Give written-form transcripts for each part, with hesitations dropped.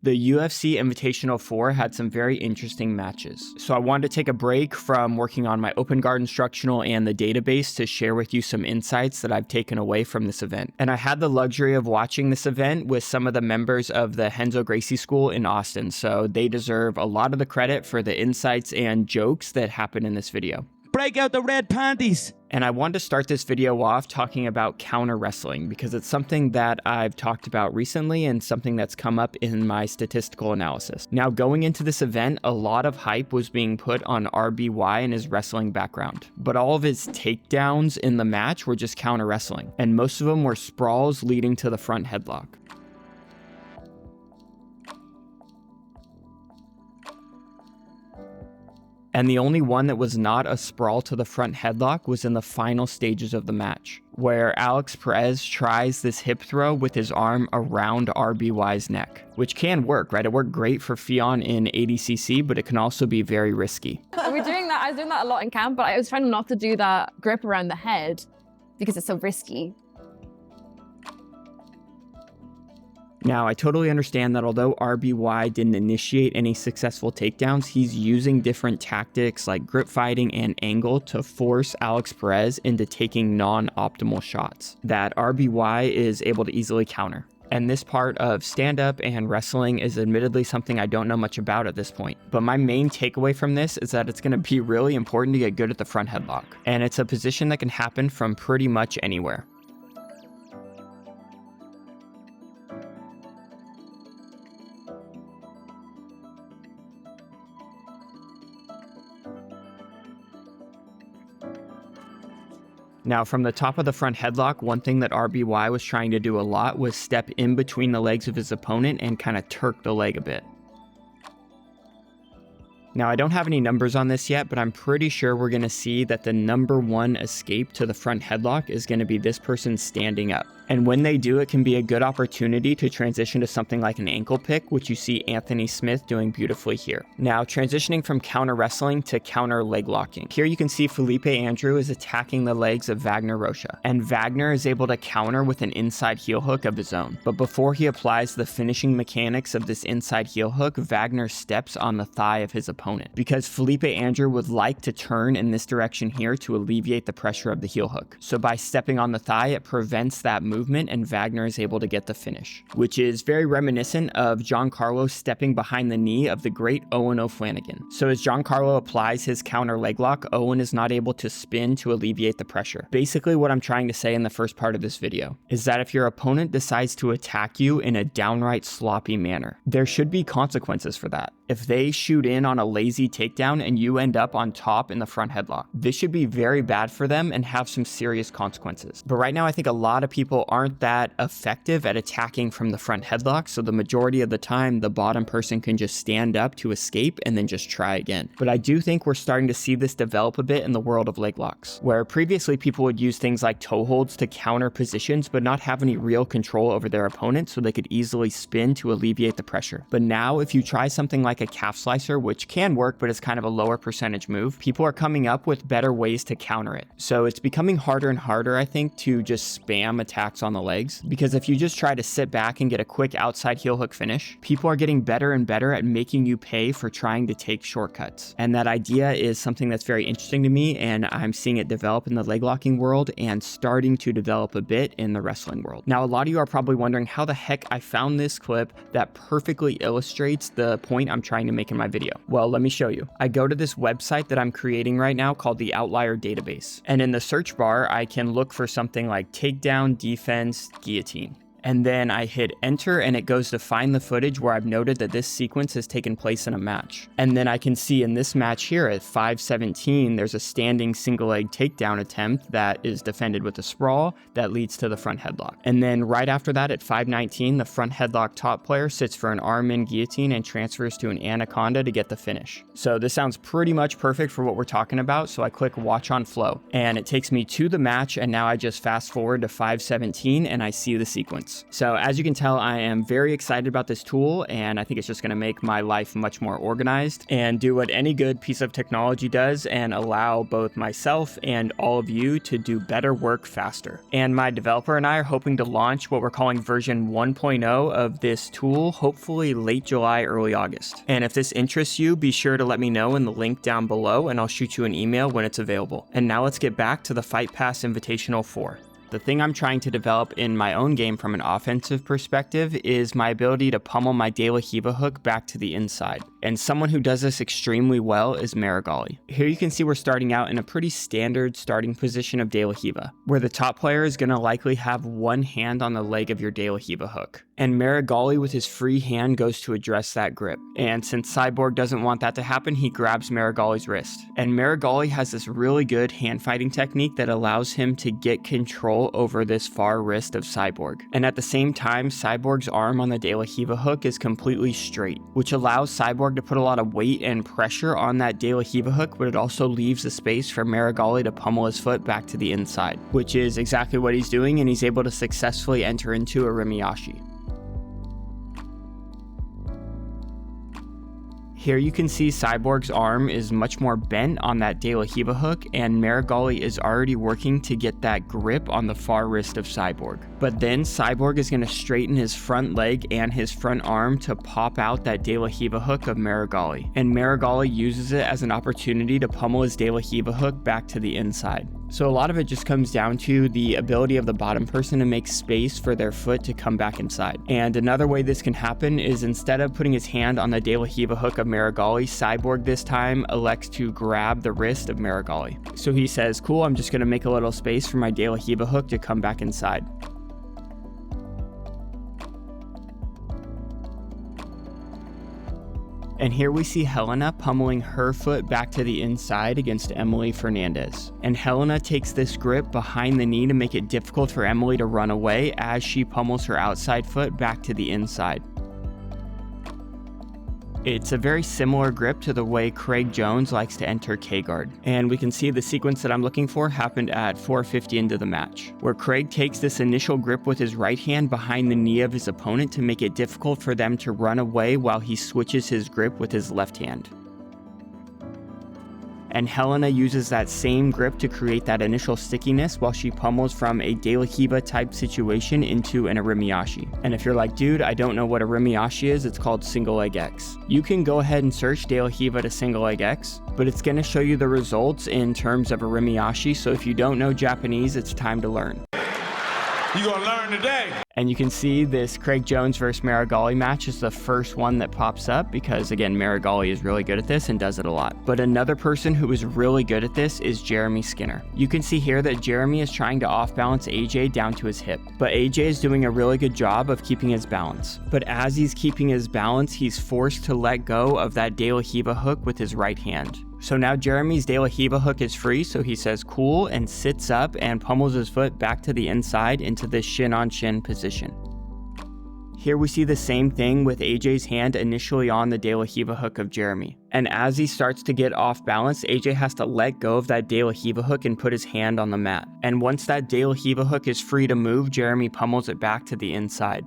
The UFC Invitational 4 had some very interesting matches. So I wanted to take a break from working on my open guard instructional and the database to share with you some insights that I've taken away from this event. And I had the luxury of watching this event with some of the members of the Renzo Gracie School in Austin, so they deserve a lot of the credit for the insights and jokes that happened in this video. Break out the red panties! And I wanted to start this video off talking about counter wrestling because it's something that I've talked about recently and something that's come up in my statistical analysis. Now, going into this event, a lot of hype was being put on RBY and his wrestling background, but all of his takedowns in the match were just counter wrestling, and most of them were sprawls leading to the front headlock. And the only one that was not a sprawl to the front headlock was in the final stages of the match, where Alex Perez tries this hip throw with his arm around RBY's neck, which can work, right? It worked great for Fionn in ADCC, but it can also be very risky. We're doing that. I was doing that a lot in camp, but I was trying not to do that grip around the head because it's so risky. Now, I totally understand that although RBY didn't initiate any successful takedowns, he's using different tactics like grip fighting and angle to force Alex Perez into taking non-optimal shots that RBY is able to easily counter. And this part of stand-up and wrestling is admittedly something I don't know much about at this point. But my main takeaway from this is that it's going to be really important to get good at the front headlock. And it's a position that can happen from pretty much anywhere. Now, from the top of the front headlock, one thing that RBY was trying to do a lot was step in between the legs of his opponent and kind of turk the leg a bit. Now, I don't have any numbers on this yet, but I'm pretty sure we're going to see that the #1 escape to the front headlock is going to be this person standing up. And when they do, it can be a good opportunity to transition to something like an ankle pick, which you see Anthony Smith doing beautifully here. Now, transitioning from counter wrestling to counter leg locking. Here you can see Felipe Andrew is attacking the legs of Wagner Rocha, and Wagner is able to counter with an inside heel hook of his own. But before he applies the finishing mechanics of this inside heel hook, Wagner steps on the thigh of his opponent, because Felipe Andrew would like to turn in this direction here to alleviate the pressure of the heel hook. So by stepping on the thigh, it prevents that movement, and Wagner is able to get the finish, which is very reminiscent of Giancarlo stepping behind the knee of the great Owen O'Flanagan. So as Giancarlo applies his counter leg lock, Owen is not able to spin to alleviate the pressure. Basically, what I'm trying to say in the first part of this video is that if your opponent decides to attack you in a downright sloppy manner, there should be consequences for that. If they shoot in on a lazy takedown and you end up on top in the front headlock, this should be very bad for them and have some serious consequences. But right now, I think a lot of people aren't that effective at attacking from the front headlock, so the majority of the time, the bottom person can just stand up to escape and then just try again. But I do think we're starting to see this develop a bit in the world of leg locks, where previously people would use things like toe holds to counter positions, but not have any real control over their opponent, so they could easily spin to alleviate the pressure. But now, if you try something like a calf slicer, which can work, but it's kind of a lower percentage move, people are coming up with better ways to counter it. So it's becoming harder and harder, I think, to just spam attacks on the legs, because if you just try to sit back and get a quick outside heel hook finish, people are getting better and better at making you pay for trying to take shortcuts. And that idea is something that's very interesting to me, and I'm seeing it develop in the leg locking world and starting to develop a bit in the wrestling world. Now, a lot of you are probably wondering how the heck I found this clip that perfectly illustrates the point I'm trying to make in my video. Well, let me show you. I go to this website that I'm creating right now called the Outlier database. And in the search bar, I can look for something like takedown, defense, guillotine. And then I hit enter and it goes to find the footage where I've noted that this sequence has taken place in a match. And then I can see in this match here at 5:17, there's a standing single leg takedown attempt that is defended with a sprawl that leads to the front headlock. And then right after that at 5:19, the front headlock top player sits for an arm in guillotine and transfers to an anaconda to get the finish. So this sounds pretty much perfect for what we're talking about. So I click watch on flow and it takes me to the match. And now I just fast forward to 5:17 and I see the sequence. balance. So as you can tell, I am very excited about this tool, and I think it's just going to make my life much more organized and do what any good piece of technology does and allow both myself and all of you to do better work faster. And my developer and I are hoping to launch what we're calling version 1.0 of this tool, hopefully late July, early August. And if this interests you, be sure to let me know in the link down below and I'll shoot you an email when it's available. And now let's get back to the Fight Pass Invitational 4. The thing I'm trying to develop in my own game from an offensive perspective is my ability to pummel my De La Riva hook back to the inside. And someone who does this extremely well is Meregali. Here you can see we're starting out in a pretty standard starting position of De La Riva, where the top player is going to likely have one hand on the leg of your De La Riva hook. And Meregali with his free hand goes to address that grip. And since Cyborg doesn't want that to happen, he grabs Meregali's wrist. And Meregali has this really good hand fighting technique that allows him to get control over this far wrist of Cyborg. And at the same time, Cyborg's arm on the De La Riva hook is completely straight, which allows Cyborg to put a lot of weight and pressure on that De La Riva hook, but it also leaves the space for Meregali to pummel his foot back to the inside, which is exactly what he's doing, and he's able to successfully enter into a irimi ashi. Here you can see Cyborg's arm is much more bent on that De La Riva hook, and Meregali is already working to get that grip on the far wrist of Cyborg. But then Cyborg is going to straighten his front leg and his front arm to pop out that De La Riva hook of Meregali. And Meregali uses it as an opportunity to pummel his De La Riva hook back to the inside. So a lot of it just comes down to the ability of the bottom person to make space for their foot to come back inside. And another way this can happen is instead of putting his hand on the De La Riva hook of Meregali, Cyborg this time elects to grab the wrist of Meregali. So he says, cool, I'm just going to make a little space for my De La Riva hook to come back inside. And here we see Helena pummeling her foot back to the inside against Emily Fernandez. And Helena takes this grip behind the knee to make it difficult for Emily to run away as she pummels her outside foot back to the inside. It's a very similar grip to the way Craig Jones likes to enter K-guard. And we can see the sequence that I'm looking for happened at 4:50 into the match, where Craig takes this initial grip with his right hand behind the knee of his opponent to make it difficult for them to run away while he switches his grip with his left hand. And Helena uses that same grip to create that initial stickiness while she pummels from a De La Riva type situation into an irimi ashi. And if you're like, dude, I don't know what irimi ashi is, it's called single leg X. You can go ahead and search De La Riva to single leg X, but it's going to show you the results in terms of irimi ashi, so if you don't know Japanese, it's time to learn. You're gonna learn today. And you can see this Craig Jones versus Meregali match is the first one that pops up because, again, Meregali is really good at this and does it a lot. But another person who is really good at this is Jeremy Skinner. You can see here that Jeremy is trying to off-balance AJ down to his hip, but AJ is doing a really good job of keeping his balance. But as he's keeping his balance, he's forced to let go of that De La Riva hook with his right hand. So now Jeremy's De La Riva hook is free, so he says cool and sits up and pummels his foot back to the inside into this shin-on-shin position. Here we see the same thing with AJ's hand initially on the De La Riva hook of Jeremy. And as he starts to get off balance, AJ has to let go of that De La Riva hook and put his hand on the mat. And once that De La Riva hook is free to move, Jeremy pummels it back to the inside.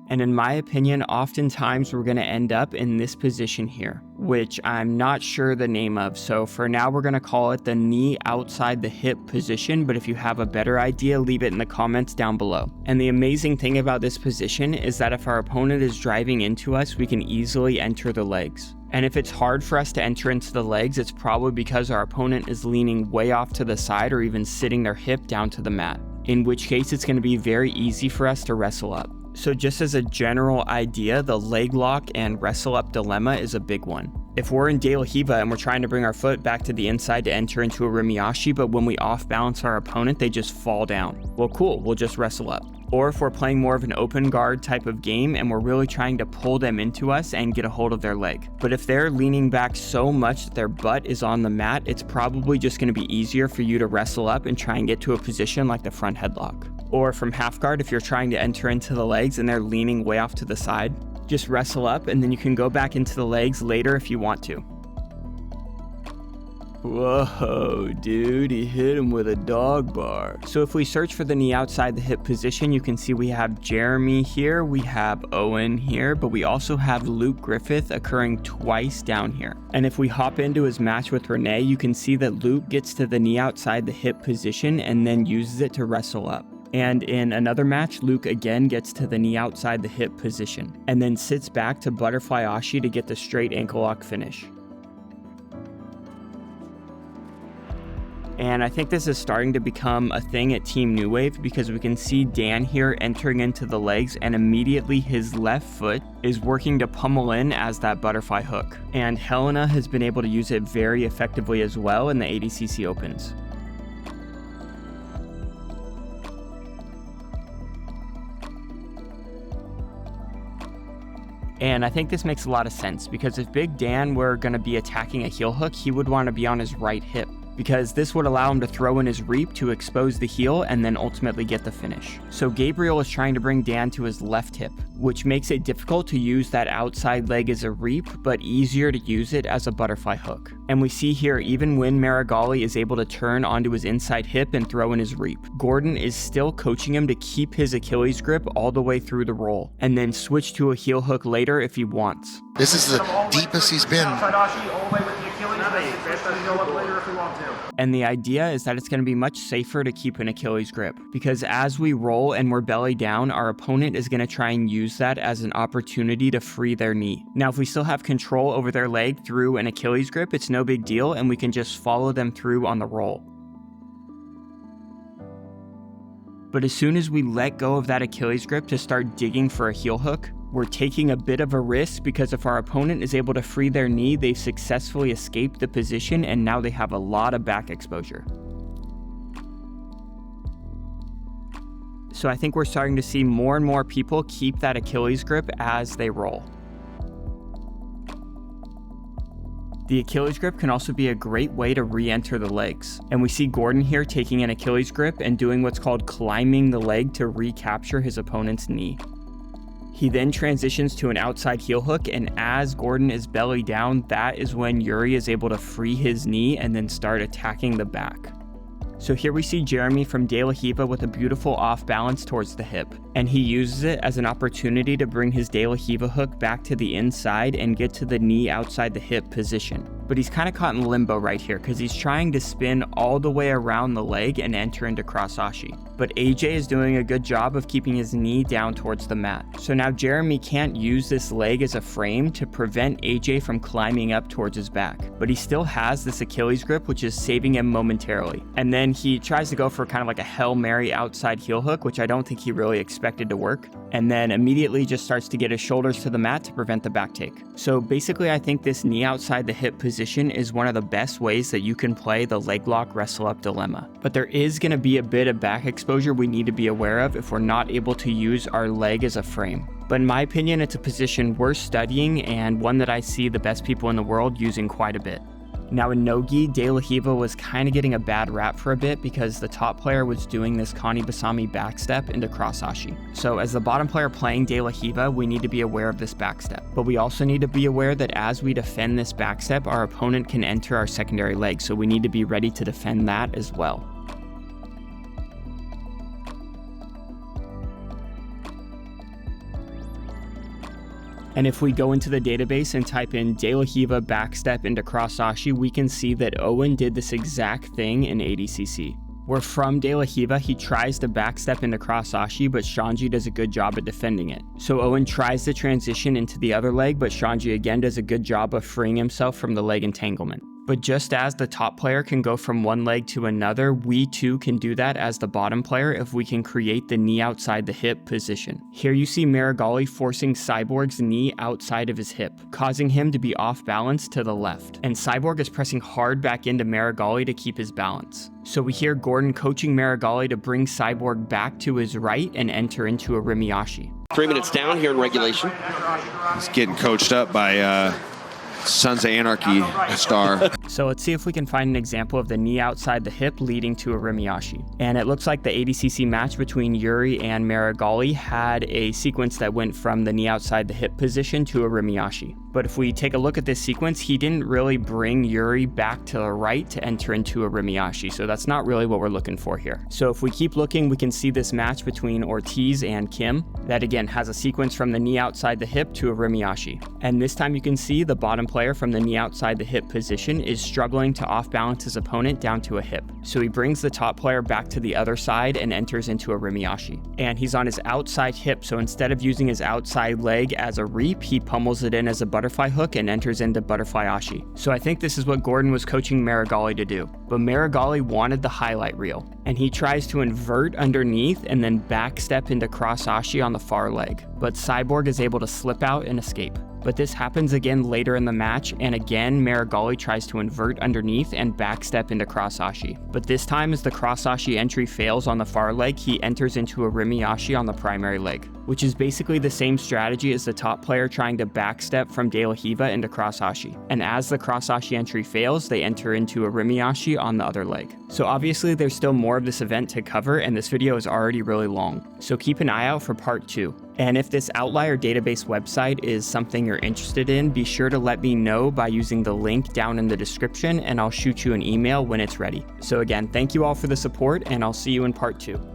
And in my opinion, oftentimes we're going to end up in this position here, which I'm not sure the name of. So for now, we're going to call it the knee outside the hip position. But if you have a better idea, leave it in the comments down below. And the amazing thing about this position is that if our opponent is driving into us, we can easily enter the legs. And if it's hard for us to enter into the legs, it's probably because our opponent is leaning way off to the side or even sitting their hip down to the mat, in which case it's going to be very easy for us to wrestle up. So just as a general idea, the leg lock and wrestle up dilemma is a big one. If we're in De La Riva and we're trying to bring our foot back to the inside to enter into a irimi ashi, but when we off balance our opponent, they just fall down. Well, cool, we'll just wrestle up. Or if we're playing more of an open guard type of game and we're really trying to pull them into us and get a hold of their leg. But if they're leaning back so much that their butt is on the mat, it's probably just going to be easier for you to wrestle up and try and get to a position like the front headlock. Or from half guard, if you're trying to enter into the legs and they're leaning way off to the side, just wrestle up and then you can go back into the legs later if you want to. Whoa, dude, he hit him with a dog bar. So if we search for the knee outside the hip position, you can see we have Jeremy here, we have Owen here, but we also have Luke Griffith occurring twice down here. And if we hop into his match with Renee, you can see that Luke gets to the knee outside the hip position and then uses it to wrestle up. And in another match, Luke again gets to the knee outside the hip position, and then sits back to butterfly ashi to get the straight ankle lock finish. And I think this is starting to become a thing at Team New Wave because we can see Dan here entering into the legs, and immediately his left foot is working to pummel in as that butterfly hook. And Helena has been able to use it very effectively as well in the ADCC Opens. And I think this makes a lot of sense because if Big Dan were going to be attacking a heel hook, he would want to be on his right hip, because this would allow him to throw in his reap to expose the heel and then ultimately get the finish. So Gabriel is trying to bring Dan to his left hip, which makes it difficult to use that outside leg as a reap, but easier to use it as a butterfly hook. And we see here, even when Meregali is able to turn onto his inside hip and throw in his reap, Gordon is still coaching him to keep his Achilles grip all the way through the roll, and then switch to a heel hook later if he wants. This is the deepest he's been. And the idea is that it's going to be much safer to keep an Achilles grip, because as we roll and we're belly down, our opponent is going to try and use that as an opportunity to free their knee. Now, if we still have control over their leg through an Achilles grip, it's no big deal, and we can just follow them through on the roll. But as soon as we let go of that Achilles grip to start digging for a heel hook, we're taking a bit of a risk, because if our opponent is able to free their knee, they've successfully escaped the position and now they have a lot of back exposure. So I think we're starting to see more and more people keep that Achilles grip as they roll. The Achilles grip can also be a great way to re-enter the legs. And we see Gordon here taking an Achilles grip and doing what's called climbing the leg to recapture his opponent's knee. He then transitions to an outside heel hook, and as Gordon is belly down, that is when Yuri is able to free his knee and then start attacking the back. So here we see Jeremy from De La Riva with a beautiful off balance towards the hip, and he uses it as an opportunity to bring his De La Riva hook back to the inside and get to the knee outside the hip position. But he's kind of caught in limbo right here because he's trying to spin all the way around the leg and enter into cross ashi. But AJ is doing a good job of keeping his knee down towards the mat. So now Jeremy can't use this leg as a frame to prevent AJ from climbing up towards his back. But he still has this Achilles grip, which is saving him momentarily. And then he tries to go for kind of like a Hail Mary outside heel hook, which I don't think he really expected to work. And then immediately just starts to get his shoulders to the mat to prevent the back take. So basically, I think this knee outside the hip position is one of the best ways that you can play the leg lock wrestle up dilemma. But there is going to be a bit of back exposure we need to be aware of if we're not able to use our leg as a frame. But in my opinion, it's a position worth studying and one that I see the best people in the world using quite a bit. Now in no-gi, De La Riva was kind of getting a bad rap for a bit because the top player was doing this Kani Basami backstep into cross ashi. So as the bottom player playing De La Riva, we need to be aware of this backstep. But we also need to be aware that as we defend this backstep, our opponent can enter our secondary leg, so we need to be ready to defend that as well. And if we go into the database and type in De La Riva backstep into cross ashi, we can see that Owen did this exact thing in ADCC. Where from De La Riva, he tries to backstep into cross ashi, but Shanji does a good job at defending it. So Owen tries to transition into the other leg, but Shanji again does a good job of freeing himself from the leg entanglement. But just as the top player can go from one leg to another, we too can do that as the bottom player if we can create the knee outside the hip position. Here you see Meregali forcing Cyborg's knee outside of his hip, causing him to be off balance to the left. And Cyborg is pressing hard back into Meregali to keep his balance. So we hear Gordon coaching Meregali to bring Cyborg back to his right and enter into a irimi ashi. 3 minutes down here in regulation. He's getting coached up by Sons of Anarchy star. So let's see if we can find an example of the knee outside the hip leading to a rimiashi. And it looks like the ADCC match between Yuri and Meregali had a sequence that went from the knee outside the hip position to a rimiashi. But if we take a look at this sequence, he didn't really bring Yuri back to the right to enter into a rimiashi, so that's not really what we're looking for here. So if we keep looking, we can see this match between Ortiz and Kim that again has a sequence from the knee outside the hip to a rimiashi. And this time you can see the bottom player from the knee outside the hip position is struggling to off-balance his opponent down to a hip. So he brings the top player back to the other side and enters into a rimiashi. And he's on his outside hip, so instead of using his outside leg as a reap, he pummels it in as a butterfly hook and enters into butterfly ashi. So I think this is what Gordon was coaching Meregali to do. But Meregali wanted the highlight reel, and he tries to invert underneath and then backstep into cross ashi on the far leg. But Cyborg is able to slip out and escape. But this happens again later in the match, and again Meregali tries to invert underneath and backstep into cross ashi. But this time, as the cross ashi entry fails on the far leg, he enters into a rimiashi on the primary leg, which is basically the same strategy as the top player trying to backstep from De La Riva into cross ashi. And as the cross ashi entry fails, they enter into a rimiashi on the other leg. So obviously there's still more of this event to cover, and this video is already really long. So keep an eye out for part 2. And if this outlier database website is something you're interested in, be sure to let me know by using the link down in the description, and I'll shoot you an email when it's ready. So again, thank you all for the support, and I'll see you in part 2.